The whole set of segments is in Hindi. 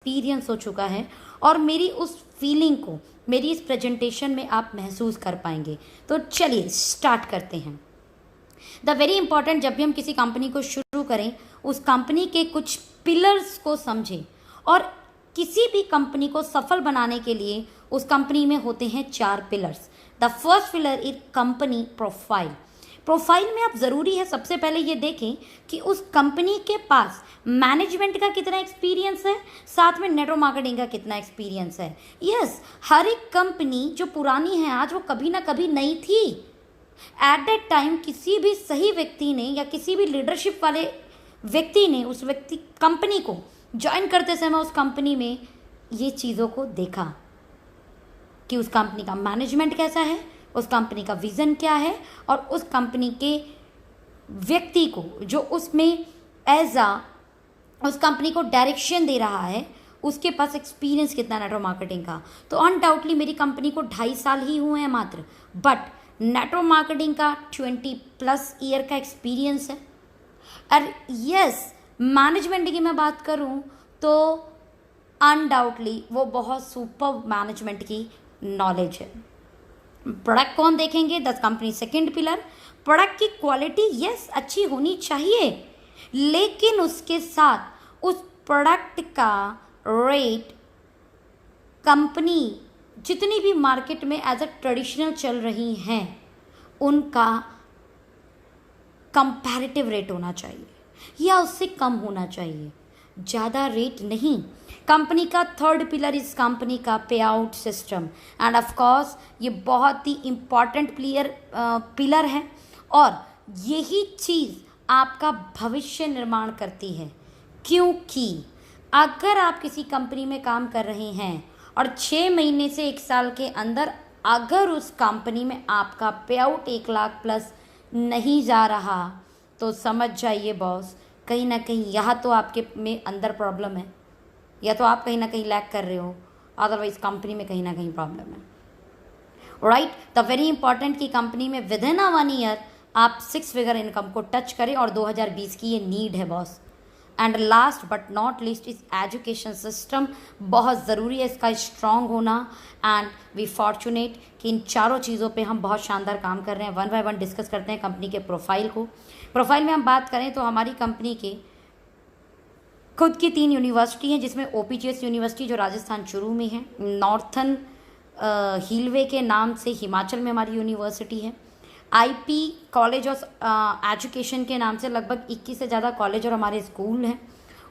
एक्सपीरियंस हो चुका है और मेरी उस फीलिंग को मेरी इस प्रेजेंटेशन में आप महसूस कर पाएंगे। तो चलिए स्टार्ट करते हैं। द वेरी इंपॉर्टेंट, जब भी हम किसी कंपनी को शुरू करें उस कंपनी के कुछ पिलर्स को समझें। और किसी भी कंपनी को सफल बनाने के लिए उस कंपनी में होते हैं 4 pillars. The first pillar is company profile. Profile में आप ज़रूरी है सबसे पहले ये देखें कि उस कंपनी के पास मैनेजमेंट का कितना एक्सपीरियंस है, साथ में नेटवर्क मार्केटिंग का कितना एक्सपीरियंस है। यस, हर एक कंपनी जो पुरानी है आज वो कभी ना कभी नई थी। एट दैट टाइम किसी भी सही व्यक्ति ने या किसी भी लीडरशिप वाले व्यक्ति ने उस व्यक्ति कंपनी को ज्वाइन करते समय उस कंपनी में ये चीज़ों को देखा कि उस कंपनी का मैनेजमेंट कैसा है, उस कंपनी का विज़न क्या है, और उस कंपनी के व्यक्ति को जो उसमें उस कंपनी को डायरेक्शन दे रहा है उसके पास एक्सपीरियंस कितना नेटवर्क मार्केटिंग का। तो अनडाउटली मेरी कंपनी को 2.5 साल ही हुए हैं मात्र, बट नेटवर्क मार्केटिंग का 20+ ईयर का एक्सपीरियंस है। और यस, मैनेजमेंट की मैं बात करूं तो अनडाउटली वो बहुत सुपर मैनेजमेंट की नॉलेज है। प्रोडक्ट को हम देखेंगे, the company second pillar. Product की क्वालिटी यस अच्छी होनी चाहिए, लेकिन उसके साथ उस प्रोडक्ट का रेट कंपनी जितनी भी मार्केट में एज अ ट्रेडिशनल चल रही हैं उनका कंपैरेटिव रेट होना चाहिए या उससे कम होना चाहिए, ज़्यादा रेट नहीं। कंपनी का थर्ड पिलर इस कंपनी का पे out system, end of course ये बहुत ही इम्पॉर्टेंट पिलर है और यही चीज़ आपका भविष्य निर्माण करती है। क्योंकि अगर आप किसी कंपनी में काम कर रहे हैं और 6 महीने से 1 साल के अंदर अगर उस कंपनी में आपका पे आउट 1 लाख प्लस नहीं जा रहा तो समझ जाइए बॉस, कहीं ना कहीं यहाँ तो आपके में अंदर प्रॉब्लम है, या तो आप कहीं ना कहीं लैग कर रहे हो, अदरवाइज कंपनी में कहीं ना कहीं प्रॉब्लम है। राइट, द वेरी इंपॉर्टेंट कि कंपनी में विद इन 1 ईयर आप 6 फिगर इनकम को टच करें और 2020 की ये नीड है boss. And last but not least is education system, बहुत ज़रूरी है इसका स्ट्रॉन्ग होना। एंड वी फॉर्चुनेट कि इन चारों चीज़ों पे हम बहुत शानदार काम कर रहे हैं। 1 बाय 1 डिस्कस करते हैं कंपनी के प्रोफाइल को। प्रोफाइल में हम बात करें तो हमारी कंपनी के खुद की 3 यूनिवर्सिटी हैं, जिसमें OPGS यूनिवर्सिटी जो राजस्थान चूरू में है, नॉर्थन हिलवे के नाम से हिमाचल में हमारी यूनिवर्सिटी है, IP कॉलेज ऑफ एजुकेशन के नाम से लगभग 21 से ज़्यादा कॉलेज और हमारे स्कूल हैं।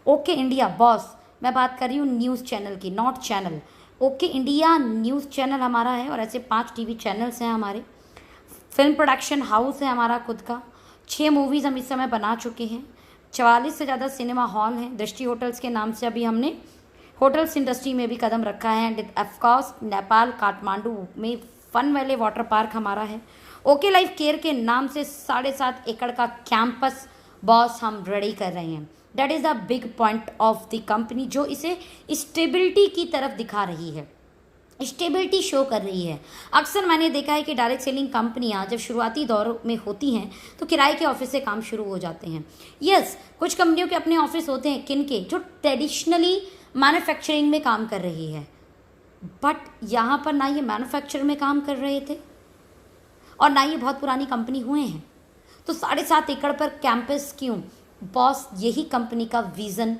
ओके इंडिया बॉस, मैं बात कर रही हूँ न्यूज़ चैनल की, not channel. Okay India news channel हमारा है और ऐसे 5 TV चैनल्स हैं हमारे। फिल्म प्रोडक्शन हाउस है हमारा खुद का। 6 मूवीज़ हम इस समय बना चुके हैं। 44 से ज़्यादा सिनेमा हॉल हैं। दृष्टि होटल्स के नाम से अभी हमने होटल्स इंडस्ट्री में भी कदम रखा है। एंड ऑफकोर्स नेपाल काठमांडू में फन वैली वाटर पार्क हमारा है। ओके लाइफ केयर के नाम से 7.5 एकड़ का कैंपस बॉस हम रेडी कर रहे हैं। That is the big point of the company जो इसे स्टेबिलिटी की तरफ दिखा रही है, स्टेबिलिटी शो कर रही है। अक्सर मैंने देखा है कि डायरेक्ट सेलिंग कंपनियां जब शुरुआती दौर में होती हैं तो किराए के ऑफिस से काम शुरू हो जाते हैं। यस, कुछ कंपनियों के अपने ऑफिस होते हैं, किनके, जो ट्रेडिशनली मैन्युफैक्चरिंग में काम कर रही है, बट यहाँ पर ना ये मैन्युफैक्चर में काम कर रहे थे और ना ये बहुत पुरानी कंपनी हुए हैं। तो 7.5 एकड़ पर कैंपस क्यों बॉस? यही कंपनी का विज़न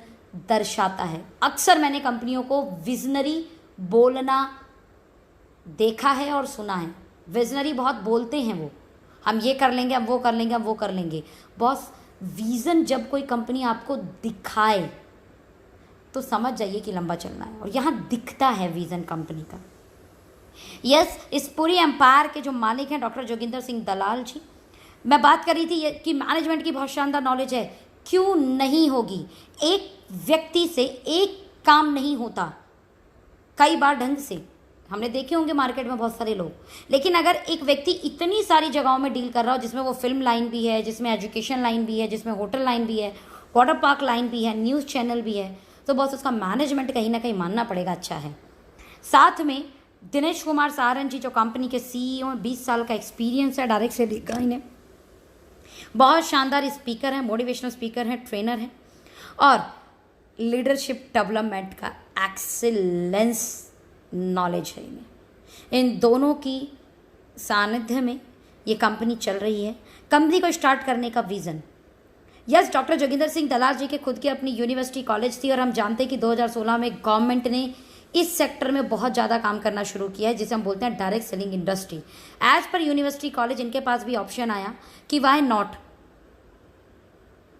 दर्शाता है। अक्सर मैंने कंपनियों को विजनरी बोलना देखा है और सुना है। विजनरी बहुत बोलते हैं वो, हम ये कर लेंगे, हम वो कर लेंगे, हम वो कर लेंगे। बॉस, विज़न जब कोई कंपनी आपको दिखाए तो समझ जाइए कि लंबा चलना है, और यहाँ दिखता है विज़न कंपनी का। यस, इस पूरी एम्पायर के जो मालिक हैं डॉक्टर जोगिंदर सिंह दलाल जी। मैं बात कर रही थी कि मैनेजमेंट की बहुत शानदार नॉलेज है, क्यों नहीं होगी? एक व्यक्ति से एक काम नहीं होता कई बार ढंग से। हमने देखे होंगे मार्केट में बहुत सारे लोग, लेकिन अगर एक व्यक्ति इतनी सारी जगहों में डील कर रहा हो, जिसमें वो फिल्म लाइन भी है, जिसमें एजुकेशन लाइन भी है, जिसमें होटल लाइन भी है, वाटर पार्क लाइन भी है, न्यूज़ चैनल भी है, तो बस उसका मैनेजमेंट कहीं ना कहीं मानना पड़ेगा अच्छा है। साथ में दिनेश कुमार सारन जी जो कंपनी के CEO हैं, 20 साल का एक्सपीरियंस है डायरेक्ट सेलिंग का इन्हें। बहुत शानदार स्पीकर हैं, मोटिवेशनल स्पीकर हैं, ट्रेनर हैं और लीडरशिप डेवलपमेंट का एक्सीलेंस नॉलेज है इन्हें। इन दोनों की सानिध्य में ये कंपनी चल रही है। कंपनी को स्टार्ट करने का vision, yes, doctor Joginder Singh Dalal ji के खुद की अपनी यूनिवर्सिटी कॉलेज थी और हम जानते हैं कि 2016 में गवर्नमेंट ने इस सेक्टर में बहुत ज़्यादा काम करना शुरू किया है, जिसे हम बोलते हैं direct selling industry. As per university college इनके पास भी ऑप्शन आया कि वाई नॉट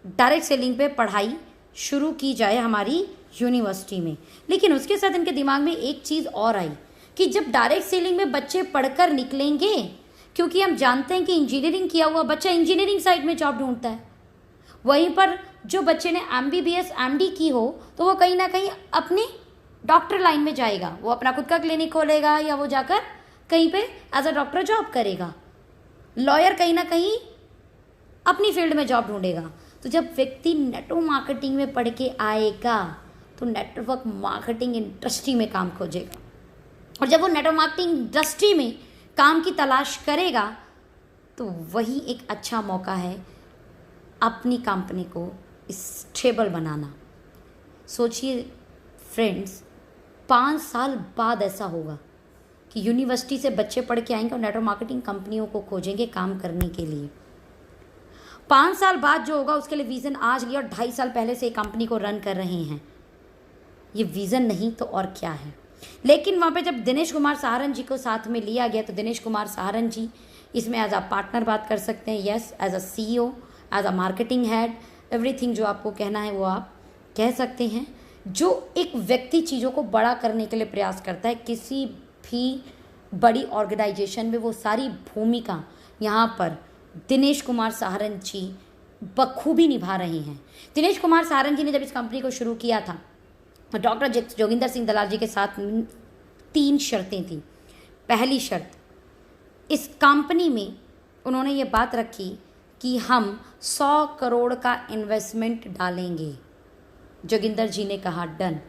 डायरेक्ट सेलिंग पे पढ़ाई शुरू की जाए हमारी यूनिवर्सिटी में। लेकिन उसके साथ इनके दिमाग में एक चीज़ और आई कि जब डायरेक्ट सेलिंग में बच्चे पढ़कर निकलेंगे, क्योंकि हम जानते हैं कि इंजीनियरिंग किया हुआ बच्चा इंजीनियरिंग साइड में जॉब ढूंढता है, वहीं पर जो बच्चे ने MBBS MD की हो तो वो कहीं ना कहीं अपनी डॉक्टर लाइन में जाएगा, वो अपना खुद का क्लिनिक खोलेगा या वो जाकर कहीं पे एज अ डॉक्टर जॉब करेगा। लॉयर कहीं ना कहीं अपनी फील्ड में जॉब ढूंढेगा। तो जब व्यक्ति नेटवर्क मार्केटिंग में पढ़ के आएगा तो नेटवर्क मार्केटिंग इंडस्ट्री में काम खोजेगा, और जब वो नेटवर्क मार्केटिंग इंडस्ट्री में काम की तलाश करेगा तो वही एक अच्छा मौका है अपनी कंपनी को स्टेबल बनाना। सोचिए फ्रेंड्स, 5 साल बाद ऐसा होगा कि यूनिवर्सिटी से बच्चे पढ़ के आएंगे और नेटवर्क मार्केटिंग कंपनियों को खोजेंगे काम करने के लिए। 5 साल बाद जो होगा उसके लिए विज़न आज लिया और 2.5 साल पहले से कंपनी को रन कर रहे हैं। ये विज़न नहीं तो और क्या है। लेकिन वहाँ पे जब दिनेश कुमार सहारन जी को साथ में लिया गया तो दिनेश कुमार सहारन जी इसमें एज अ पार्टनर बात कर सकते हैं, yes, as a CEO, as a marketing head, everything जो आपको कहना है वो आप कह सकते हैं। जो एक व्यक्ति चीज़ों को बड़ा करने के लिए प्रयास करता है किसी भी बड़ी ऑर्गेनाइजेशन में, वो सारी भूमिका यहाँ पर दिनेश कुमार सहारन जी बखूबी निभा रहे हैं। दिनेश कुमार सहारन जी ने जब इस कंपनी को शुरू किया था डॉक्टर जोगिंदर सिंह दलाल जी के साथ 3 शर्तें थी। पहली शर्त, इस कंपनी में उन्होंने ये बात रखी कि हम 100 करोड़ का इन्वेस्टमेंट डालेंगे। जोगिंदर जी ने कहा डन।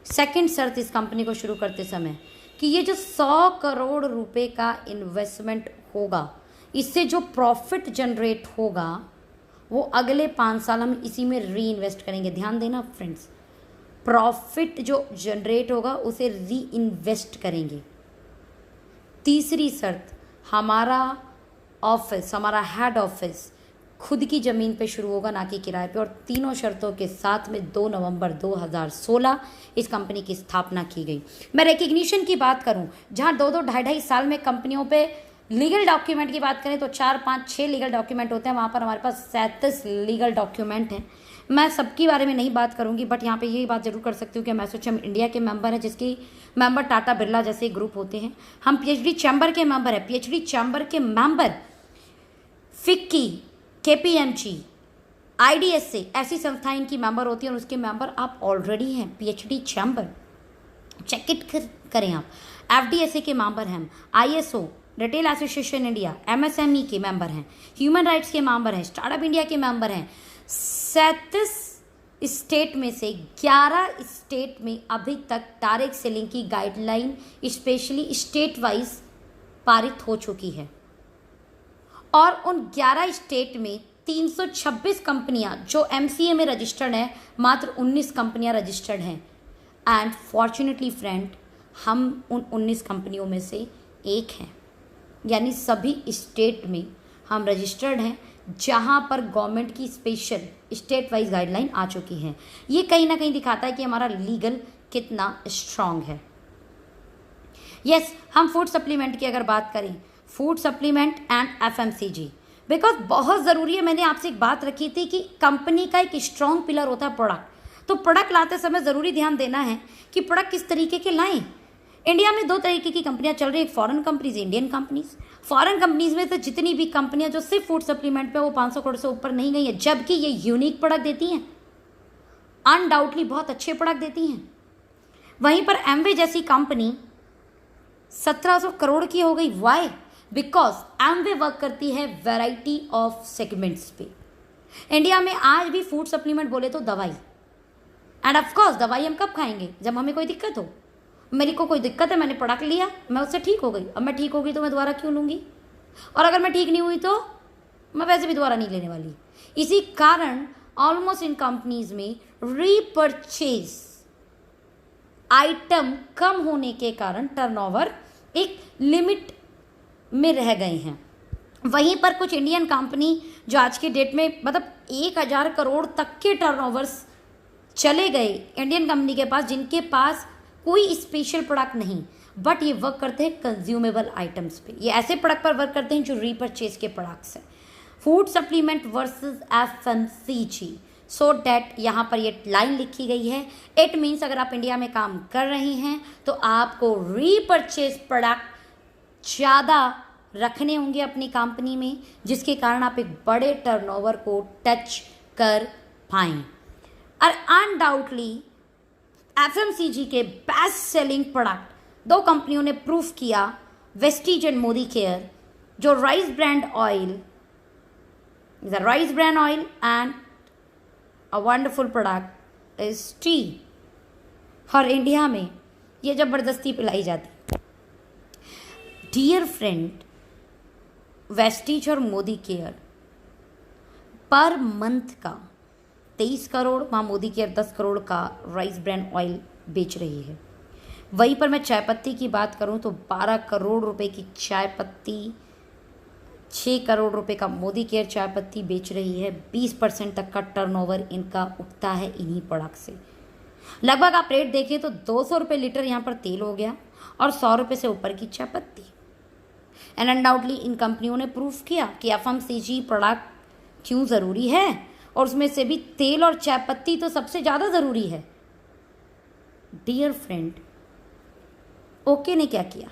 सेकंड शर्त इस कंपनी को शुरू करते समय कि ये जो 100 करोड़ रुपए का इन्वेस्टमेंट होगा, इससे जो प्रॉफिट जनरेट होगा वो अगले 5 साल हम इसी में री इन्वेस्ट करेंगे। ध्यान देना फ्रेंड्स, प्रॉफिट जो जनरेट होगा उसे री इन्वेस्ट करेंगे। तीसरी शर्त, हमारा ऑफिस, हमारा हेड ऑफिस खुद की ज़मीन पे शुरू होगा, ना कि किराए पे। और तीनों शर्तों के साथ में 2 नवंबर 2016 इस कंपनी की स्थापना की गई। मैं रिकग्निशन की बात करूं, जहां 2-2, 2.5 साल में कंपनियों पे लीगल डॉक्यूमेंट की बात करें तो 4, 5, 6 लीगल डॉक्यूमेंट होते हैं, वहाँ पर हमारे पास 37 लीगल डॉक्यूमेंट हैं। मैं सबके बारे में नहीं बात करूंगी, बट यहाँ पे यही बात जरूर कर सकती हूँ कि हम एसोचैम इंडिया के मेंबर हैं, जिसकी मेंबर टाटा बिरला जैसे ग्रुप होते हैं। हम PhD चैम्बर के मेंबर हैं। PhD चैम्बर के मेंबर फिक्की, KPMG, IDSA ऐसी संस्थाएं इनकी मेंबर होती हैं और उसके मेंबर आप ऑलरेडी हैं। PhD चैम्बर चेक इट करें आप। FDSA के मेंबर हैं, ISO retail association India, MSME के मेंबर हैं, ह्यूमन राइट्स के मेंबर हैं, स्टार्टअप इंडिया के मेंबर हैं। 37 स्टेट में से 11 स्टेट में अभी तक डायरेक्ट सेलिंग की गाइडलाइन स्पेशली स्टेट वाइज पारित हो चुकी है और उन 11 स्टेट में 326 कंपनियां जो MCA में रजिस्टर्ड हैं, मात्र 19 कंपनियां रजिस्टर्ड हैं। एंड फॉर्चुनेटली फ्रेंड, हम उन 19 कंपनियों में से एक हैं, यानी सभी स्टेट में हम रजिस्टर्ड हैं जहां पर गवर्नमेंट की स्पेशल स्टेट वाइज गाइडलाइन आ चुकी है। ये कहीं ना कहीं दिखाता है कि हमारा लीगल कितना स्ट्रांग है। यस, हम फूड सप्लीमेंट की अगर बात करें, food supplement and FMCG, because बहुत ज़रूरी है। मैंने आपसे एक बात रखी थी कि कंपनी का एक स्ट्रॉन्ग पिलर होता है प्रोडक्ट। तो प्रोडक्ट लाते समय ज़रूरी ध्यान देना है कि प्रोडक्ट किस तरीके के लाएं। इंडिया में 2 तरीके की कंपनियां चल रही है, foreign companies, Indian companies. Foreign companies में से जितनी भी कंपनियां जो सिर्फ फूड सप्लीमेंट पे वो 500 करोड़ से ऊपर नहीं गई है, जबकि ये यूनिक प्रोडक्ट देती हैं, अनडाउटली बहुत अच्छे प्रोडक्ट देती हैं। वहीं पर एमवे जैसी कंपनी 1700 करोड़ की हो गई। वाई? बिकॉज एमवे वर्क करती है वैरायटी ऑफ सेगमेंट्स पे। इंडिया में आज भी फूड सप्लीमेंट बोले तो दवाई, एंड ऑफकोर्स दवाई हम कब खाएंगे? जब हमें कोई दिक्कत हो। मेरी को कोई दिक्कत है, मैंने प्रोडक्ट लिया, मैं उससे ठीक हो गई। अब मैं ठीक हो गई तो मैं दोबारा क्यों लूँगी? और अगर मैं ठीक नहीं हुई तो मैं वैसे भी दोबारा नहीं लेने वाली। इसी कारण ऑलमोस्ट इन कंपनीज में रीपरचेज आइटम कम होने के कारण टर्नओवर एक लिमिट में रह गए हैं। वहीं पर कुछ इंडियन कंपनी जो आज के डेट में मतलब 1000 करोड़ तक के टर्नओवर्स चले गए इंडियन कंपनी के पास, जिनके पास कोई स्पेशल प्रोडक्ट नहीं, बट ये वर्क करते हैं कंज्यूमेबल आइटम्स पे। ये ऐसे प्रोडक्ट पर वर्क करते हैं जो रीपरचेज के प्रोडक्ट्स हैं। Food supplement versus FMCG, so that यहाँ पर ये लाइन लिखी गई है। इट मीन्स अगर आप इंडिया में काम कर रहे हैं तो आपको रीपरचेज प्रोडक्ट ज़्यादा रखने होंगे अपनी कंपनी में, जिसके कारण आप एक बड़े टर्नओवर को टच कर पाएँ। और अनडाउटली FMCG के बेस्ट सेलिंग प्रोडक्ट 2 कंपनियों ने प्रूव किया, वेस्टीज एंड मोदी केयर, जो rice brand oil, the rice brand oil and a wonderful product is T. और इंडिया में ये ज़बरदस्ती पिलाई जाती। डियर फ्रेंड, वेस्टीज और मोदी केयर पर मंथ का 23 करोड़, वहाँ मोदी केयर 10 करोड़ का राइस ब्रांड ऑयल बेच रही है। वहीं पर मैं चाय पत्ती की बात करूं तो 12 करोड़ रुपए की चाय पत्ती, 6 करोड़ रुपए का मोदी केयर चाय पत्ती बेच रही है। 20% तक का टर्नओवर इनका उठता है इन्हीं प्रोडक्ट से। लगभग आप रेट देखें तो 200 रुपये लीटर यहाँ पर तेल हो गया और 100 रुपये से ऊपर की चाय पत्ती। एंड अनडाउटली इन कंपनियों ने प्रूव किया कि FMCG प्रोडक्ट क्यों ज़रूरी है, और उसमें से भी तेल और चाय पत्ती तो सबसे ज़्यादा ज़रूरी है। डियर फ्रेंड, ओके ने क्या किया?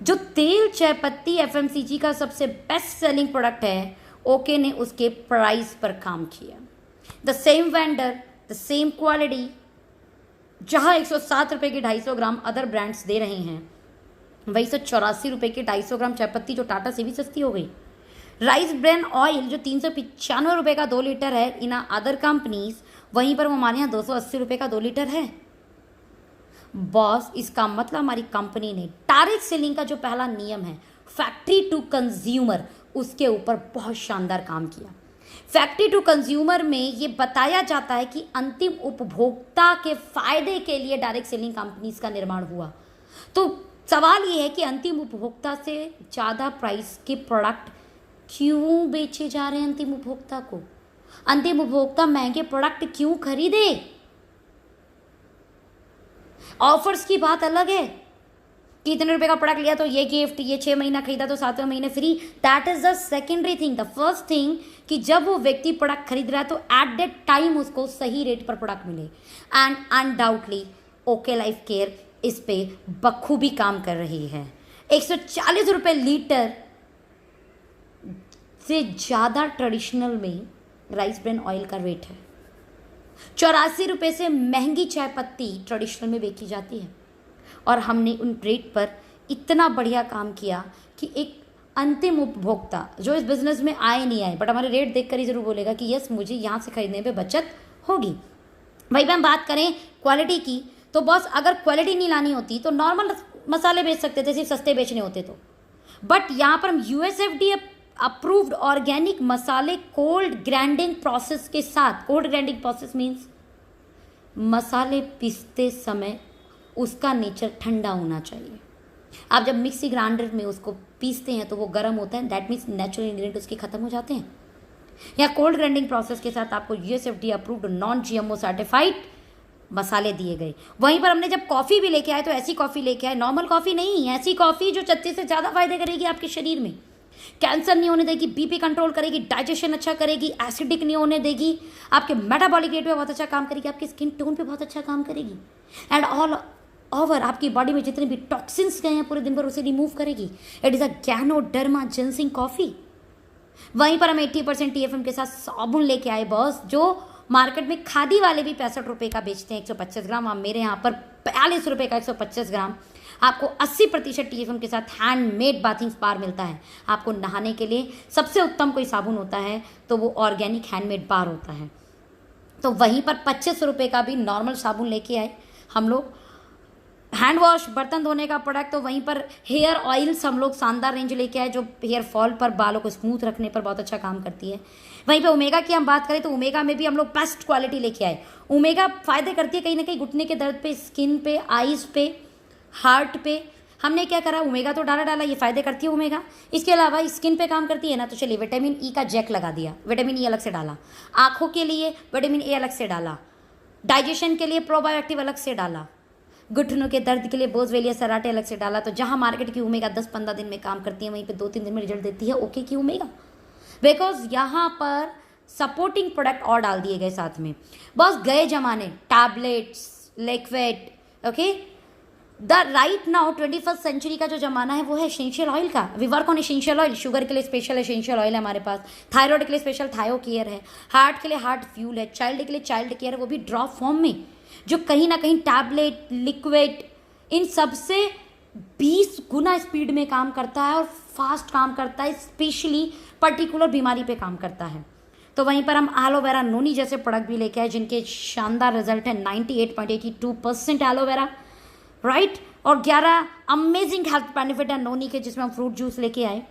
जो तेल चाय पत्ती FMCG का सबसे बेस्ट सेलिंग प्रोडक्ट है, ओके ने उसके प्राइस पर काम किया। The same vendor, the same quality, जहां 107 रुपये की 250 ग्राम अदर ब्रांड्स दे रहे हैं, वही 184 रुपये की 250 ग्राम चाय पत्ती जो टाटा से भी सस्ती हो गई। राइस ब्रांड ऑयल जो 395 रुपये का 2 लीटर है इन अदर कंपनीज, वहीं पर वो हमारे यहाँ 280 रुपये का 2 लीटर है। बॉस, इसका मतलब हमारी कंपनी ने डायरेक्ट सेलिंग का जो पहला नियम है, फैक्ट्री टू कंज्यूमर, उसके ऊपर बहुत शानदार काम किया। फैक्ट्री टू कंज्यूमर में ये बताया जाता है कि अंतिम उपभोक्ता के फायदे के लिए डायरेक्ट सेलिंग कंपनीज का निर्माण हुआ। तो सवाल ये है कि अंतिम उपभोक्ता से ज़्यादा प्राइस के प्रोडक्ट क्यों बेचे जा रहे हैं अंतिम उपभोक्ता को? अंतिम उपभोक्ता महंगे प्रोडक्ट क्यों खरीदे? ऑफर्स की बात अलग है कि इतने रुपए का प्रोडक्ट लिया तो ये गिफ्ट, ये 6 महीना खरीदा तो 7वें महीने free. That is the secondary thing. The first thing कि जब वो व्यक्ति प्रोडक्ट खरीद रहा है तो एट दैट टाइम उसको सही रेट पर प्रोडक्ट मिले। And undoubtedly okay life care इस पे बखूबी काम कर रही है। 140 रुपये लीटर से ज़्यादा ट्रेडिशनल में राइस ब्रांड ऑयल का रेट है। 84 रुपये से महंगी चाय पत्ती ट्रेडिशनल में बेची जाती है, और हमने उन रेट पर इतना बढ़िया काम किया कि एक अंतिम उपभोक्ता जो इस बिज़नेस में आए नहीं आए, बट हमारे रेट देखकर ही ज़रूर बोलेगा कि यस, मुझे यहाँ से खरीदने पे बचत होगी। वहीं पर हम बात करें क्वालिटी की, तो बॉस अगर क्वालिटी नहीं लानी होती तो नॉर्मल मसाले बेच सकते थे, सिर्फ सस्ते बेचने होते तो। बट यहाँ पर हम USFDA अप्रूव्ड ऑर्गेनिक मसाले कोल्ड ग्राइंडिंग प्रोसेस के साथ, कोल्ड ग्राइंडिंग प्रोसेस मीन्स मसाले पीसते समय उसका नेचर ठंडा होना चाहिए। आप जब मिक्सी ग्राइंडर में उसको पीसते हैं तो वो गर्म होता है, दैट मीन्स नेचुरल इंग्रेडिएंट उसके खत्म हो जाते हैं। या कोल्ड ग्राइंडिंग प्रोसेस के साथ आपको USFDA approved non GMO certified मसाले दिए गए। वहीं पर हमने जब कॉफ़ी भी लेके आए तो ऐसी कॉफ़ी लेके आए, नॉर्मल कॉफ़ी नहीं, ऐसी कॉफ़ी जो 36 से ज़्यादा फायदे करेगी आपके शरीर में। कैंसर नहीं होने देगी, BP कंट्रोल करेगी, डाइजेशन अच्छा करेगी, एसिडिक नहीं होने देगी, आपके मेटाबॉलिक रेट पे बहुत अच्छा काम करेगी, आपके स्किन टोन पे बहुत अच्छा काम करेगी, एंड ऑल ओवर आपकी बॉडी में जितने भी टॉक्सिन्स गए हैं पूरे दिन भर उसे रिमूव करेगी। It is a ganoderma ginseng coffee. वहीं पर हम 80% TFM के साथ साबुन लेके आए बॉस, जो मार्केट में खादी वाले भी 65 रुपये का बेचते हैं 125 ग्राम, आप मेरे यहाँ पर 42 रुपये का 125 ग्राम। आपको 80% TFM के साथ हैंडमेड बाथिंग बार मिलता है। आपको नहाने के लिए सबसे उत्तम कोई साबुन होता है तो वो ऑर्गेनिक हैंडमेड बार होता है। तो वहीं पर 25 रुपये का भी नॉर्मल साबुन लेके आए हम लोग, हैंड वॉश, बर्तन धोने का प्रोडक्ट, तो वहीं पर हेयर ऑयल्स हम लोग शानदार रेंज लेके आए जो हेयर फॉल पर, बालों को स्मूथ रखने पर बहुत अच्छा काम करती है। वहीं पे ओमेगा की हम बात करें तो ओमेगा में भी हम लोग बेस्ट क्वालिटी लेके आए। ओमेगा फ़ायदे करती है कहीं ना कहीं घुटने के दर्द पे, स्किन पे, आइज़ पे, हार्ट पे। हमने क्या करा, ओमेगा तो डाला ये फ़ायदे करती है ओमेगा। इसके अलावा स्किन पे काम करती है ना, तो चलिए विटामिन ई का जैक लगा दिया, विटामिन ई अलग से डाला। आँखों के लिए विटामिन ए अलग से डाला। डाइजेशन के लिए प्रोबायोटिक अलग से डाला। घुटनों के दर्द के लिए बोझवेलिया सराटे अलग से डाला। तो जहां मार्केट की ओमेगा 10-15 दिन में काम करती है, वहीं पे 2-3 दिन में रिजल्ट देती है ओके की ओमेगा, बिकॉज यहाँ पर सपोर्टिंग प्रोडक्ट और डाल दिए गए साथ में। बस गए जमाने tablets, liquid, okay. The right now 21st century का जो जमाना है वो है एसेंशियल ऑयल का। We work on essential oil. Sugar के लिए स्पेशल एसेंशियल ऑयल है हमारे पास, थायराइड के लिए स्पेशल थायो केयर है, हार्ट के लिए हार्ट फ्यूल है, चाइल्ड के लिए चाइल्ड केयर है, वो भी ड्रॉप फॉर्म में, जो कहीं ना कहीं टैबलेट, लिक्विड, इन सब से 20 गुना स्पीड में काम करता है और फास्ट काम करता है, स्पेशली पर्टिकुलर बीमारी पे काम करता है। तो वहीं पर हम एलोवेरा नोनी जैसे प्रोडक्ट भी लेके आए जिनके शानदार रिजल्ट है। 98.82% एलोवेरा, राइट, और 11 अमेजिंग हेल्थ बेनिफिट है नोनी के, जिसमें हम फ्रूट जूस लेके आए।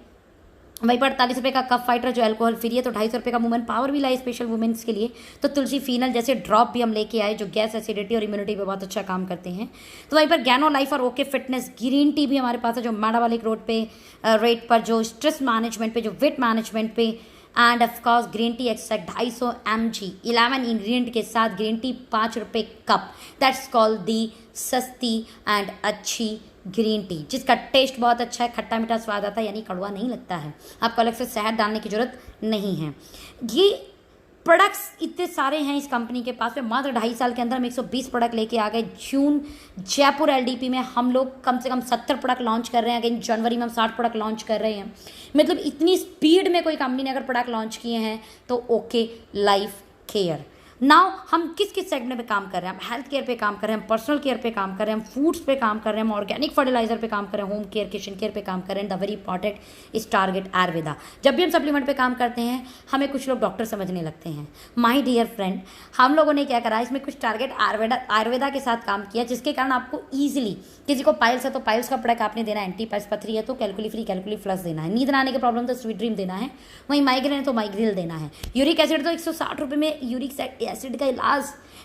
वहीं पर 48 रुपये का कप फाइटर जो अल्कोहल फ्री है। तो 250 रुपये का वुमेन पावर भी लाए स्पेशल वुमेन्स के लिए। तो तुलसी फीनल जैसे ड्रॉप भी हम लेके आए जो गैस, एसिडिटी और इम्यूनिटी पे बहुत अच्छा काम करते हैं। तो वहीं पर गैनो लाइफ और ओके फिटनेस ग्रीन टी भी हमारे पास है, जो माड़ावालिक रोड पे रेट पर, जो स्ट्रेस मैनेजमेंट पे, जो वेट मैनेजमेंट पे। And of course green tea extract 250 mg 11 ingredient के साथ ग्रीन टी 5 रुपये कप। दैट्स कॉल्ड दी सस्ती एंड अच्छी ग्रीन टी, जिसका टेस्ट बहुत अच्छा है, खट्टा मीठा स्वाद आता है, यानी कड़वा नहीं लगता है। आपको अलग से शहद डालने की जरूरत नहीं है। ये प्रोडक्ट्स इतने सारे हैं इस कंपनी के पास में। मात्र 2.5 साल के अंदर हम 120 प्रोडक्ट लेके आ गए। जून जयपुर LDP में हम लोग कम से कम 70 प्रोडक्ट लॉन्च कर रहे हैं। अगेन जनवरी में हम 60 प्रोडक्ट लॉन्च कर रहे हैं। मतलब इतनी स्पीड में कोई कंपनी ने अगर प्रोडक्ट लॉन्च किए हैं तो ओके लाइफ केयर। नाउ हम किस किस सेगमेंट पे काम कर रहे हैं? हम हेल्थ केयर पे काम कर रहे हैं, हम पर्सनल केयर पे काम कर रहे हैं, हम फूड्स पे काम कर रहे हैं, हम ऑर्गेनिक फर्टिलाइजर पे काम कर रहे हैं, होम केयर, किचन केयर पे काम कर रहे हैं। The very important is target Ayurveda. जब भी हम सप्लीमेंट पे काम करते हैं हमें कुछ लोग डॉक्टर समझने लगते हैं। माय डियर फ्रेंड, हम लोगों ने क्या करा, इसमें कुछ टारगेट आयुर्वेदा के साथ काम किया, जिसके कारण आपको ईजिली, किसी को पाइल्स है तो पाइल्स का प्रोडक्ट आपने देना है, एंटी पाइल्स पथरी है तो कैलकुली फ्लस देना है, नींद आने के प्रॉब्लम तो स्वीट ड्रीम देना है, वहीं माइग्रेन है तो माइग्रेल देना है, यूरिक एसिड तो 160 रुपये में यूरिक एसिड का इलाज,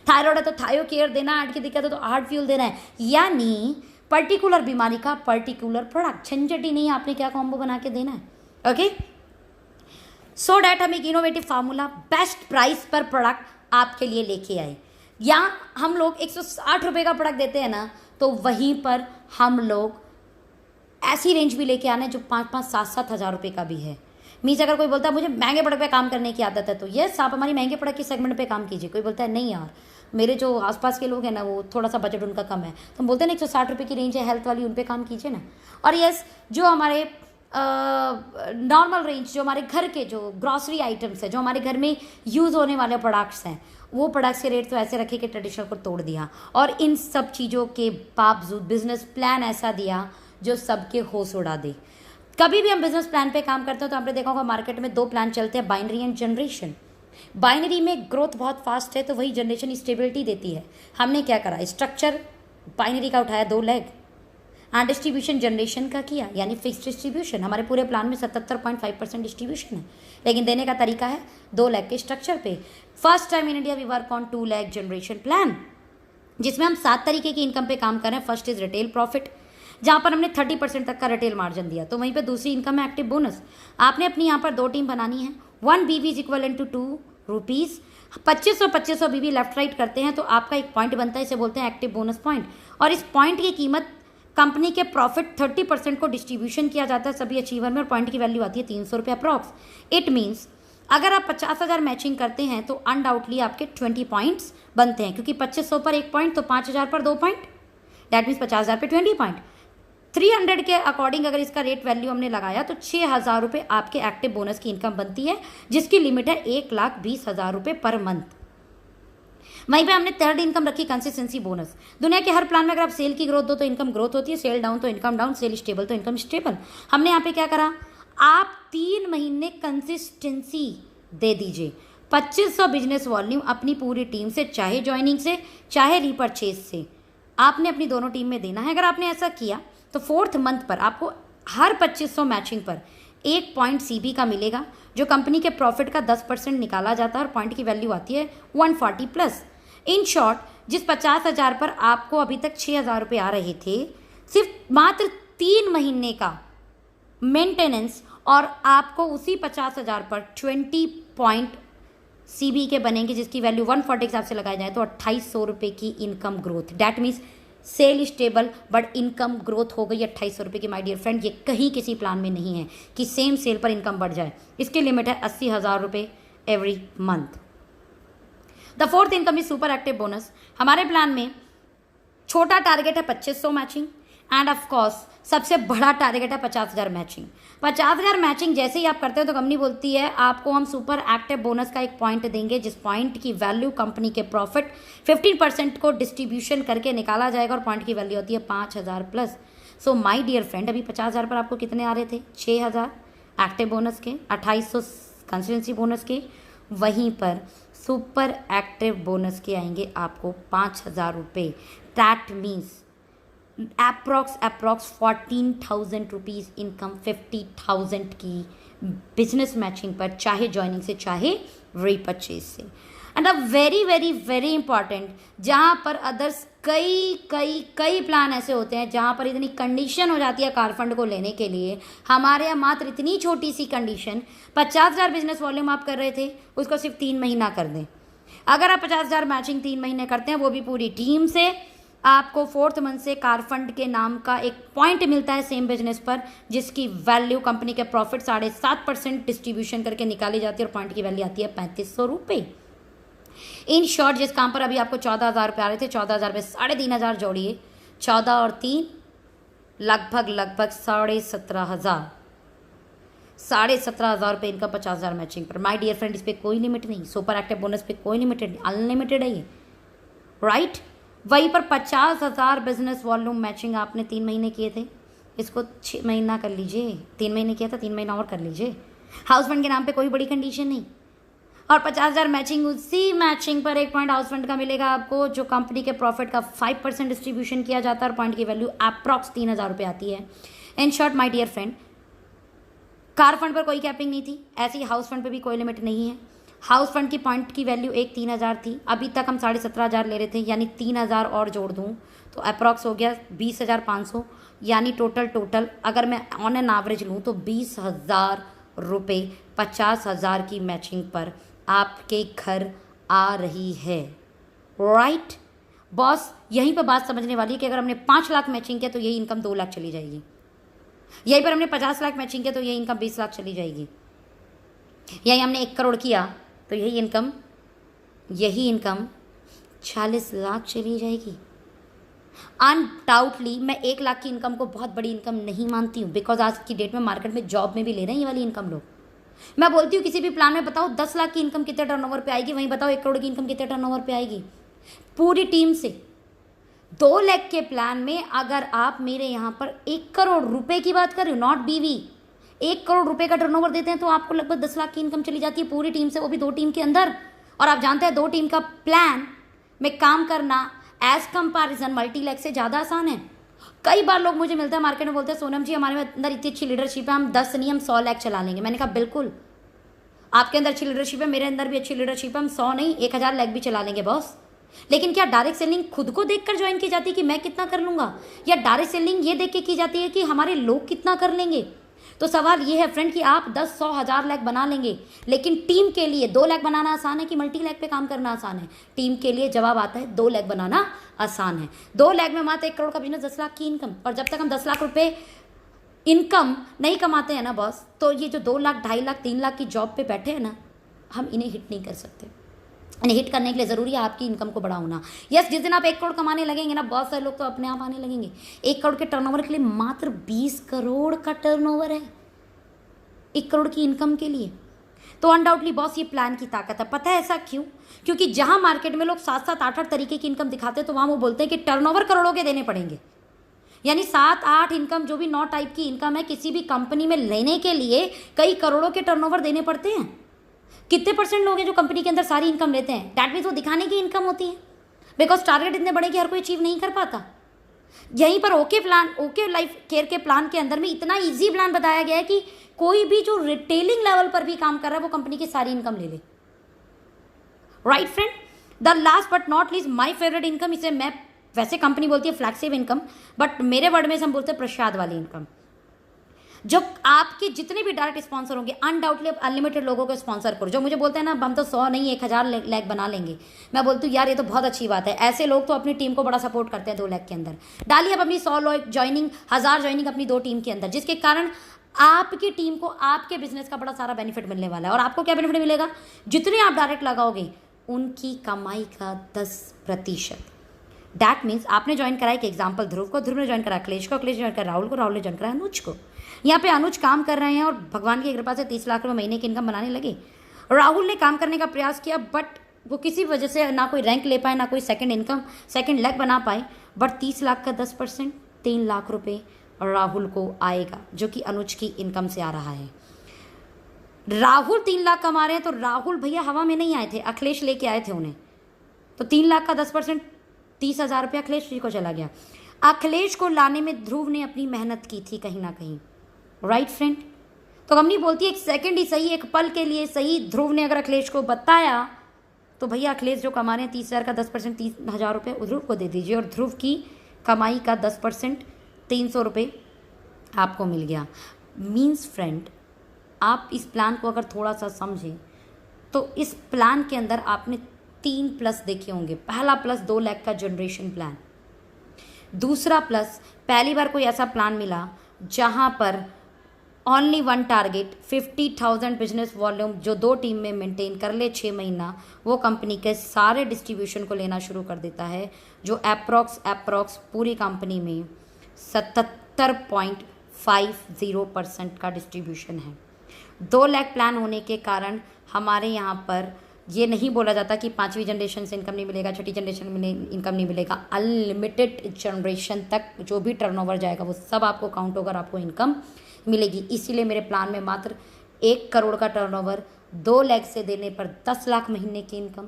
थायराइड है तो थायो केयर देना, हार्ट की दिक्कत है तो हार्ट फ्यूल देना है। यानी पर्टिकुलर बीमारी का पर्टिकुलर प्रोडक्ट, झंझट ही नहीं, आपने क्या कॉम्बो बना के देना है। ओके, सो डैट हम एक इनोवेटिव फार्मूला बेस्ट प्राइस पर प्रोडक्ट आपके लिए लेके आए। या हम लोग 160 रुपये का प्रोडक्ट देते हैं ना, तो वहीं पर हम लोग ऐसी रेंज भी लेके आना है जो 5-5, 7-7 हज़ार रुपये का भी है। मीन्स अगर कोई बोलता है मुझे महंगे प्रोडक्ट पे काम करने की आदत है, तो यस आप हमारी महंगे प्रोडक्ट के सेगमेंट पे काम कीजिए। कोई बोलता है नहीं यार मेरे जो आसपास के लोग हैं ना वो थोड़ा सा बजट उनका कम है, तो हम बोलते हैं ना 160 रुपये की रेंज है हेल्थ वाली, उन पे काम कीजिए ना। और यस जो हमारे नॉर्मल रेंज, जो हमारे घर के जो ग्रॉसरी आइटम्स है, जो हमारे घर में यूज़ होने वाले प्रोडक्ट्स हैं, वो प्रोडक्ट्स के रेट तो ऐसे रखे कि ट्रेडिशनल को तोड़ दिया। और इन सब चीज़ों के बावजूद बिजनेस प्लान ऐसा दिया जो सबके होश उड़ा दे। कभी भी हम बिजनेस प्लान पे काम करते हैं तो आपने देखा होगा मार्केट में 2 प्लान चलते हैं, बाइनरी एंड जनरेशन। बाइनरी में ग्रोथ बहुत फास्ट है तो वही जनरेशन स्टेबिलिटी देती है। हमने क्या करा, स्ट्रक्चर बाइनरी का उठाया 2 लेग, एंड डिस्ट्रीब्यूशन जनरेशन का किया, यानी फिक्स डिस्ट्रीब्यूशन। हमारे पूरे प्लान में 77.5% डिस्ट्रीब्यूशन है, लेकिन देने का तरीका है 2 लेग के स्ट्रक्चर पे। First time in India we work on 2 leg generation plan, जिसमें हम 7 तरीके की इनकम पे काम कर रहे हैं। फर्स्ट इज रिटेल प्रॉफिट, जहाँ पर हमने 30% तक का रिटेल मार्जिन दिया। तो वहीं पे दूसरी इनकम है एक्टिव बोनस। आपने अपनी यहाँ पर 2 टीम बनानी है, 1 BB is equal to 2 rupees. 2500 BB left right करते हैं तो आपका एक पॉइंट बनता है, इसे बोलते हैं एक्टिव बोनस पॉइंट। और इस पॉइंट की कीमत कंपनी के प्रॉफिट 30% को डिस्ट्रीब्यूशन किया जाता है सभी अचीवर में, और पॉइंट की वैल्यू आती है 300 रुपये अप्रॉक्स। इट मीन्स अगर आप 50,000 मैचिंग करते हैं तो अनडाउटली आपके 20 पॉइंट्स बनते हैं, क्योंकि 2500 पर 1 पॉइंट तो 5000 पर 2 पॉइंट, दैट मीन्स 50,000 पे 20 पॉइंट। 300 के अकॉर्डिंग अगर इसका रेट वैल्यू हमने लगाया तो 6,000 रुपये आपके एक्टिव बोनस की इनकम बनती है, जिसकी लिमिट है 1,20,000 रुपये पर मंथ। वहीं पे हमने थर्ड इनकम रखी कंसिस्टेंसी बोनस। दुनिया के हर प्लान में अगर आप सेल की ग्रोथ दो तो इनकम ग्रोथ होती है, सेल डाउन तो इनकम डाउन, सेल स्टेबल तो इनकम स्टेबल। हमने यहाँ पे क्या करा, आप 3 महीने कंसिस्टेंसी दे दीजिए। 2500 बिजनेस वॉल्यूम अपनी पूरी टीम से, चाहे ज्वाइनिंग से चाहे रीपरचेज से, आपने अपनी दोनों टीम में देना है। अगर आपने ऐसा किया तो 4th मंथ पर आपको हर 2500 मैचिंग पर 1 पॉइंट CB का मिलेगा, जो कंपनी के प्रॉफिट का 10% निकाला जाता है और पॉइंट की वैल्यू आती है 140 प्लस। इन शॉर्ट, जिस 50,000 पर आपको अभी तक 6,000 रुपये आ रहे थे, सिर्फ मात्र 3 महीने का मेंटेनेंस और आपको उसी 50,000 पर 20 पॉइंट CB के बनेंगे, जिसकी वैल्यू 140 के हिसाब से लगाया जाए तो 2800 रुपये की income growth. That means sale stable but income growth हो गई 2800 रुपये की। माय डियर फ्रेंड, ये कहीं किसी प्लान में नहीं है कि सेम सेल पर इनकम बढ़ जाए। इसकी लिमिट है 80,000 रुपये every month. The 4th income is super active bonus. हमारे प्लान में छोटा टारगेट है 2500 मैचिंग एंड ऑफ कोर्स सबसे बड़ा टारगेट है 50,000 मैचिंग। 50,000 मैचिंग जैसे ही आप करते हो तो कंपनी बोलती है आपको हम सुपर एक्टिव बोनस का एक पॉइंट देंगे, जिस पॉइंट की वैल्यू कंपनी के प्रॉफिट 15% को डिस्ट्रीब्यूशन करके निकाला जाएगा और पॉइंट की वैल्यू होती है 5,000 plus. So my dear friend, अभी 50,000 पर आपको कितने आ रहे थे? 6,000 एक्टिव बोनस के, 2800 कंसिस्टेंसी बोनस के, वहीं पर सुपर एक्टिव बोनस के आएंगे आपको 5,000 रुपये। That means approx 14,000 rupees income 50,000 की बिजनेस मैचिंग पर, चाहे ज्वाइनिंग से चाहे रीपरचेज से। And a very very very important, जहाँ पर अदर्स कई प्लान ऐसे होते हैं जहाँ पर इतनी कंडीशन हो जाती है कार फंड को लेने के लिए, हमारे यहाँ मात्र इतनी छोटी सी कंडीशन, 50,000 बिजनेस वॉल्यूम आप कर रहे थे उसको सिर्फ 3 महीना कर दें। अगर आप 50,000 मैचिंग 3 महीने करते हैं, वो भी पूरी टीम से, आपको 4th मंथ से कार फंड के नाम का एक पॉइंट मिलता है सेम बिजनेस पर, जिसकी वैल्यू कंपनी के प्रॉफिट 7.5% डिस्ट्रीब्यूशन करके निकाली जाती है और पॉइंट की वैल्यू आती है 3,500 रुपये। इन शॉर्ट, जिस काम पर अभी आपको 14,000 रुपये आ रहे थे, 14,000 में 3,500 जोड़िए, 14 और 3 लगभग 17,500, 17,500 रुपये इनका 50,000 मैचिंग पर। माय डियर फ्रेंड, इस पर कोई लिमिट नहीं, सुपर एक्टिव बोनस पे कोई लिमिटेड, अनलिमिटेड है ये, राइट। वहीं पर 50,000 बिजनेस वॉल्यूम मैचिंग आपने 3 महीने किए थे, इसको 6 महीना कर लीजिए। 3 महीने किया था, 3 महीना और कर लीजिए। हाउस फंड के नाम पे कोई बड़ी कंडीशन नहीं, और 50,000 मैचिंग, उसी मैचिंग पर 1 पॉइंट हाउस फंड का मिलेगा आपको, जो कंपनी के प्रॉफिट का 5% डिस्ट्रीब्यूशन किया जाता है और पॉइंट की वैल्यू अप्रॉक्स 3,000 रुपये आती है। In short my dear friend, car fund पर कोई कैपिंग नहीं थी, ऐसे ही हाउस फंड पर भी कोई लिमिट नहीं है। हाउस फंड की पॉइंट की वैल्यू 3,000 थी, अभी तक हम 17,500 ले रहे थे, यानी 3,000 और जोड़ दूँ तो अप्रॉक्स हो गया 20,500, यानी टोटल अगर मैं ऑन एन एवरेज लूँ तो 20,000 रुपये 50,000 की मैचिंग पर आपके घर आ रही है, राइट। बॉस, यहीं पर बात समझने वाली है कि अगर हमने 5 लाख मैचिंग किया तो यही इनकम 2 लाख चली जाएगी, यहीं पर हमने 50 लाख मैचिंग किया तो यही इनकम 20 लाख चली जाएगी, यही हमने 1 करोड़ किया तो यही इनकम 40 लाख चली जाएगी। अनडाउटली मैं 1 लाख की इनकम को बहुत बड़ी इनकम नहीं मानती हूँ, बिकॉज आज की डेट में मार्केट में जॉब में भी ले रहे हैं ये वाली इनकम लोग। मैं बोलती हूँ किसी भी प्लान में बताओ 10 लाख की इनकम कितने टर्नओवर पे आएगी, वहीं बताओ 1 करोड़ की इनकम कितने टर्नओवर पे आएगी पूरी टीम से। 2 लाख के प्लान में अगर आप मेरे यहाँ पर 1 करोड़ रुपए की बात कर रहे हो, नॉट बीवी, 1 करोड़ रुपए का टर्नओवर देते हैं तो आपको लगभग 10 लाख की इनकम चली जाती है पूरी टीम से, वो भी 2 टीम के अंदर। और आप जानते हैं 2 टीम का प्लान में काम करना एज कंपैरिजन मल्टीलैक से ज़्यादा आसान है। कई बार लोग मुझे मिलते हैं मार्केट में, बोलते हैं सोनम जी हमारे अंदर इतनी अच्छी लीडरशिप है, हम 10 नहीं हम 100 लाख चला लेंगे। मैंने कहा बिल्कुल, आपके अंदर अच्छी लीडरशिप है, मेरे अंदर भी अच्छी लीडरशिप है, हम 100 नहीं 1,000 लाख भी चला लेंगे बॉस। लेकिन क्या डायरेक्ट सेलिंग खुद को देखकर ज्वाइन की जाती है कि मैं कितना कर लूँगा, या डायरेक्ट सेलिंग ये देख के की जाती है कि हमारे लोग कितना कर लेंगे? तो सवाल ये है फ्रेंड कि आप 10, 100, 1,000 लाख बना लेंगे, लेकिन टीम के लिए 2 लाख बनाना आसान है कि मल्टी लाख पे काम करना आसान है? टीम के लिए जवाब आता है 2 लाख बनाना आसान है। 2 लाख में मात्र 1 करोड़ का बिजनेस 10 लाख की इनकम, और जब तक हम 10 लाख रुपए इनकम नहीं कमाते हैं ना बॉस, तो ये जो 2 लाख, 2.5 लाख, 3 लाख की जॉब पे बैठे हैं ना, हम इन्हें हिट नहीं कर सकते। इन्हें हिट करने के लिए ज़रूरी है आपकी इनकम को बड़ा होना। यस, जिस दिन आप 1 करोड़ कमाने लगेंगे ना, बहुत सारे लोग तो अपने आप आने लगेंगे। 1 करोड़ के टर्नओवर के लिए मात्र 20 करोड़ का टर्नओवर है 1 करोड़ की इनकम के लिए। तो अनडाउटली बॉस ये प्लान की ताकत है। पता है ऐसा क्यों? क्योंकि जहां मार्केट में लोग 7-7, 8-8 तरीके की इनकम दिखाते हैं, तो वहां वो बोलते हैं कि टर्नओवर करोड़ों के देने पड़ेंगे। यानी 7-8 इनकम, जो भी 9 टाइप की इनकम है, किसी भी कंपनी में लेने के लिए कई करोड़ों के टर्नओवर देने पड़ते हैं। कितने % लोग हैं जो कंपनी के अंदर सारी इनकम लेते हैं? दैट मीन्स वो दिखाने की इनकम होती है। बिकॉज टारगेट इतने बड़े कि हर कोई अचीव नहीं कर पाता। यहीं पर ओके लाइफ केयर के प्लान के अंदर में इतना इजी प्लान बताया गया है कि कोई भी जो रिटेलिंग लेवल पर भी काम कर रहा है वो कंपनी की सारी इनकम ले ले। Right friend, the last but not least my favourite income, इसे मैं वैसे कंपनी बोलती है फ्लैगशिप इनकम, बट मेरे वर्ड में से हम बोलते हैं प्रसाद वाली इनकम। जो आपके जितने भी डायरेक्ट स्पॉन्सर होंगे, अनडाउटली अनलिमिटेड लोगों को स्पॉन्सर करो। जो मुझे बोलते हैं ना हम तो 100 नहीं 1000 लाख बना लेंगे, मैं बोलती हूँ यार ये तो बहुत अच्छी बात है। ऐसे लोग तो अपनी टीम को बड़ा सपोर्ट करते हैं 2 लाख के अंदर। डालिए अब अपनी 100 लोग ज्वाइनिंग, 1000 ज्वाइनिंग अपनी 2 टीम के अंदर, जिसके कारण आपकी टीम को आपके बिजनेस का बड़ा सारा बेनिफिट मिलने वाला है। और आपको क्या बेनिफिट मिलेगा? जितने आप डायरेक्ट लगाओगे उनकी कमाई का 10%। दैट मीन्स आपने ज्वाइन कराया कि एग्जाम्पल ध्रुव को, ध्रुव ने ज्वाइन करा अखिलेश को, अखिलेश ने ज्वाइन करा राहुल को, राहुल ने ज्वाइन करा अनुज को। यहाँ पे अनुज काम कर रहे हैं और भगवान की कृपा से 30 लाख रुपये महीने की इनकम बनाने लगे। राहुल ने काम करने का प्रयास किया बट वो किसी वजह से ना कोई रैंक ले पाए, ना कोई सेकंड लेग बना पाए। बट 30 लाख का 10% 3 लाख रुपये राहुल को आएगा, जो कि अनुज की इनकम से आ रहा है। राहुल 3 लाख कमा रहे हैं तो राहुल भैया हवा में नहीं आए थे, अखिलेश लेके आए थे उन्हें। तो 3 लाख का 10% 30,000 रुपया अखिलेश जी को चला गया। अखिलेश को लाने में ध्रुव ने अपनी मेहनत की थी कहीं ना कहीं। राइट फ्रेंड, तो कंपनी बोलती है एक सेकंड ही सही, एक पल के लिए सही, ध्रुव ने अगर अखिलेश को बताया तो भैया अखिलेश जो कमा रहे हैं 30,000 का 10% 30,000 रुपये ध्रुव को दे दीजिए, और ध्रुव की कमाई का 10% 300 रुपये आपको मिल गया। मीन्स फ्रेंड, आप इस प्लान को अगर थोड़ा सा समझें तो इस प्लान के अंदर आपने 3 प्लस देखे होंगे। पहला प्लस 2 लाख का जनरेशन प्लान। दूसरा प्लस, पहली बार कोई ऐसा प्लान मिला जहां पर ओनली 1 टारगेट 50,000 बिजनेस वॉल्यूम जो 2 टीम में मेंटेन कर ले 6 महीना, वो कंपनी के सारे डिस्ट्रीब्यूशन को लेना शुरू कर देता है, जो अप्रॉक्स पूरी कंपनी में 77.50% का डिस्ट्रीब्यूशन है। 2 लाख प्लान होने के कारण हमारे यहाँ पर ये नहीं बोला जाता कि 5वीं जनरेशन से इनकम नहीं मिलेगा, 6ठी जनरेशन में इनकम नहीं मिलेगा। अनलिमिटेड जनरेशन तक जो भी टर्नओवर जाएगा वो सब आपको काउंट होकर आपको इनकम मिलेगी। इसीलिए मेरे प्लान में मात्र 1 करोड़ का टर्नओवर 2 लाख से देने पर 10 लाख महीने की इनकम,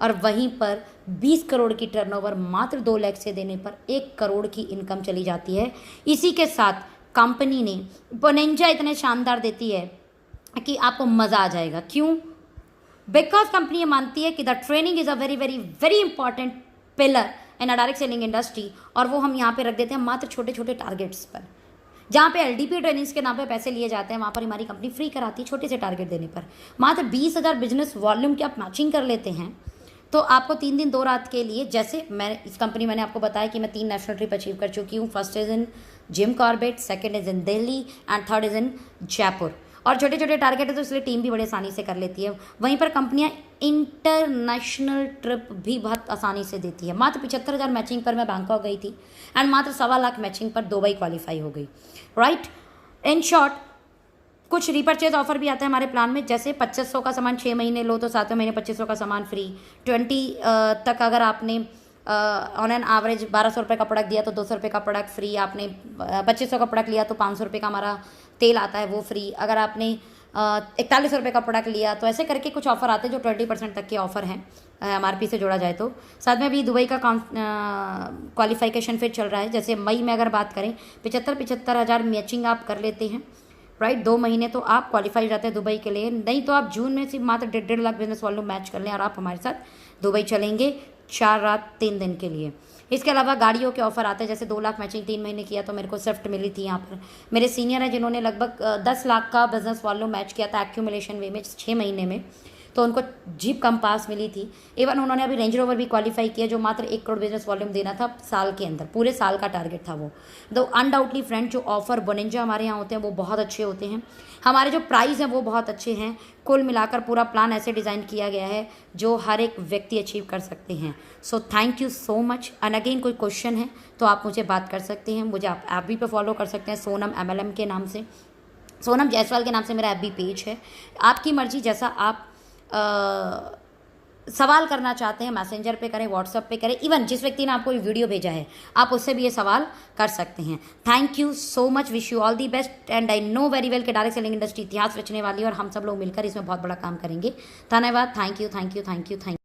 और वहीं पर 20 करोड़ की टर्नओवर मात्र 2 लाख से देने पर 1 करोड़ की इनकम चली जाती है। इसी के साथ कंपनी ने बोनेंजा इतने शानदार देती है कि आपको मज़ा आ जाएगा। क्यों? बिकॉज कंपनी ये मानती है कि the training is a very very very important pillar in a direct selling industry, और वो हम यहाँ पे रख देते हैं मात्र छोटे छोटे टारगेट्स पर। जहाँ पे LDP ट्रेनिंग्स के नाम पे पैसे लिए जाते हैं, वहाँ पर हमारी कंपनी फ्री कराती है छोटे से टारगेट देने पर। मात्र 20,000 बिजनेस वॉल्यूम की आप मैचिंग कर लेते हैं तो आपको 3 दिन 2 रात के लिए, जैसे मैं इस कंपनी मैंने आपको बताया कि मैं 3 नेशनल ट्रिप अचीव कर चुकी हूँ। First is in Jim Corbett, second is in Delhi and third is in Jaipur. और छोटे छोटे टारगेट है तो इसलिए टीम भी बड़ी आसानी से कर लेती है। वहीं पर कंपनियां इंटरनेशनल ट्रिप भी बहुत आसानी से देती है। मात्र 75,000 मैचिंग पर मैं बैंकॉक गई थी एंड मात्र 1.25 लाख मैचिंग पर दुबई क्वालिफाई हो गई। राइट, इन शॉर्ट कुछ रीपरचेज ऑफर भी आता है हमारे प्लान में, जैसे 2500 का सामान 6 महीने लो तो 7वें महीने 2500 का सामान फ्री। 20 तक अगर आपने ऑन एन एवरेज 1200 रुपये का प्रोडक्ट दिया तो 200 रुपये का प्रोडक्ट फ्री। आपने 2500 का प्रोडक्ट लिया तो 500 रुपये का हमारा तेल आता है वो फ्री। अगर आपने 4100 रुपये का प्रोडक्ट लिया तो ऐसे करके कुछ ऑफर आते हैं जो 20% तक के ऑफर हैं MRP से जोड़ा जाए तो। साथ में अभी दुबई का क्वालिफिकेशन फिर चल रहा है। जैसे मई में अगर बात करें 75,000 मैचिंग आप कर लेते हैं, राइट, 2 महीने तो आप क्वालिफाई हो जाते हैं दुबई के लिए। नहीं तो आप जून में सिर्फ मात्र 1.5 लाख बिजनेस वॉल्यूम मैच कर लें और आप हमारे साथ दुबई चलेंगे 4 रात 3 दिन के लिए। इसके अलावा गाड़ियों के ऑफर आते हैं, जैसे 2 लाख मैचिंग 3 महीने किया तो मेरे को स्विफ्ट मिली थी। यहाँ पर मेरे सीनियर हैं जिन्होंने लगभग 10 लाख का बिजनेस वॉल्यूम मैच किया था एक्यूमुलेशन वे में 6 महीने में, तो उनको जीप कंपास मिली थी। इवन उन्होंने अभी रेंज रोवर भी क्वालिफाई किया जो मात्र 1 करोड़ बिजनेस वॉल्यूम देना था साल के अंदर, पूरे साल का टारगेट था वो। दो अनडाउटली फ्रेंड जो ऑफर बोनेंजा हमारे यहाँ होते हैं वो बहुत अच्छे होते हैं। हमारे जो प्राइस हैं वो बहुत अच्छे हैं। कुल मिलाकर पूरा प्लान ऐसे डिज़ाइन किया गया है जो हर एक व्यक्ति अचीव कर सकते हैं। So thank you so much. And again कोई क्वेश्चन है तो आप मुझे बात कर सकते हैं। मुझे आप ऐप भी पे फॉलो कर सकते हैं सोनम MLM के नाम से, सोनम जायसवाल के नाम से मेरा FB पेज है। आपकी मर्जी, जैसा आप सवाल करना चाहते हैं मैसेंजर पे करें, व्हाट्सएप पे करें, इवन जिस व्यक्ति ने आपको ये वीडियो भेजा है आप उससे भी ये सवाल कर सकते हैं। Thank you so much, wish you all the best and I know very well कि डायरेक्ट सेलिंग इंडस्ट्री इतिहास रचने वाली है और हम सब लोग मिलकर इसमें बहुत बड़ा काम करेंगे। धन्यवाद, थैंक यू।